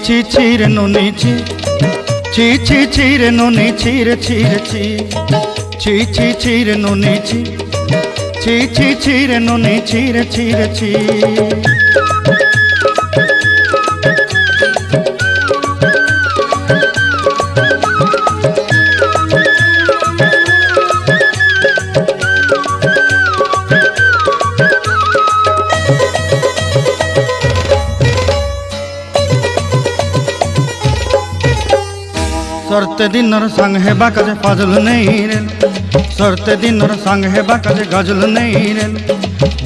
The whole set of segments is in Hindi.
ছি ছি রে ননি ছি ছি ছি ছি রে ননি ছি রে ছি রে ছি ছি ছি ছি রে ননি ছি ছি ছি ছি রে ননি ছি রে ছি রে ছি। सरते दिनर संग हेबा काजे फाजल नहीं रेल सरते दिनर संग हेबा काजे गजल नहीं रेल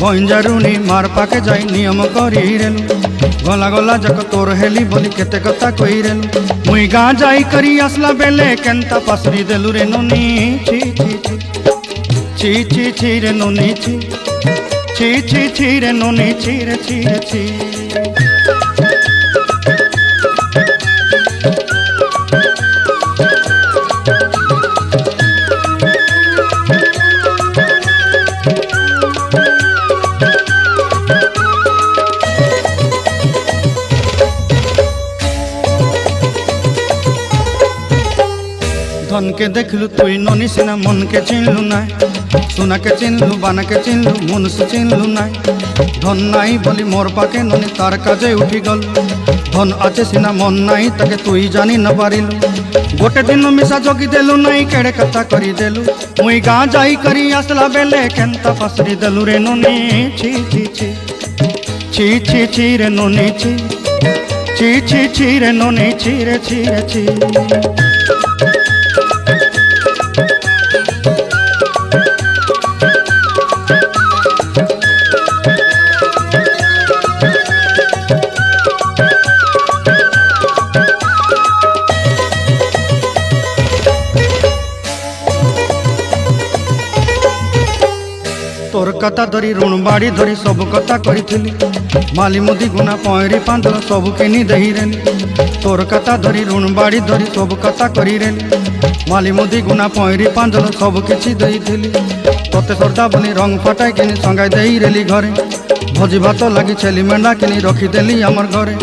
बंजारुनी मार पाके जाई नियम करी रेल गला गला जक तोर हेली बोली केते कथा कही रेल मुई गाँ जाई करी आसला बेले केंता पासरी देलु रे नोनी छी छी छी छी छी छी रे नोनी छी छी छी छी रे नोनी छी रे छी रे छी। धन के देखलु तुई ननी सिना मन के चिन्हलु नाय सुना के चिन्हलु बाना के चिन्हलु मन से चिन्हलु नाय धन नाई बोली मोर पाके ननी तार काजे उठी गल धन आचे सिना मन नाई ताके तुई जानी न पारिलु गोटे दिन मिसा जोगी देलु नाई केड़े कथा करी देलु मुई गाँ जाई करी आसला बेले केंता पासरी देलु रे ननी छी छी छी छी छी छी रे ननी छी छी छी छी रे ननी छी रे छी रे छी। तोर कथा धरी ऋण बाड़ी धरी सब कथा करी माली मुदी गुना पहरी पांदर सब किनी दही रेली तोर कथा धरी ऋण बाड़ी धरी सब कथा करी रेली माली मुदी गुना पहरी पांदर सब किछि दही थी तोते सरदा बनी रंग फटाई किनी संगाई दही रेली घरे भोजी भात लगी छेली मेंढा किनी रखीदेली आमर घरे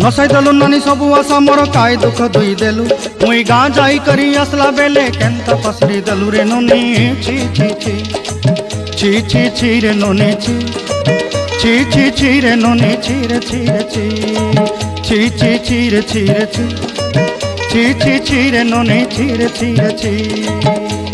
नसाई देलु नानी सबू आशा मोर काय दुख दुई देलु मुई गाँ जाई करी आसला बेले केंता पसरी देलु रे ननी छी छी छी ची ची ची रे नोनी ची ची ची ची रे नोनी ची रे ची रे ची ची ची ची रे ची रे ची ची ची ची रे नोनी ची रे ची रे ची।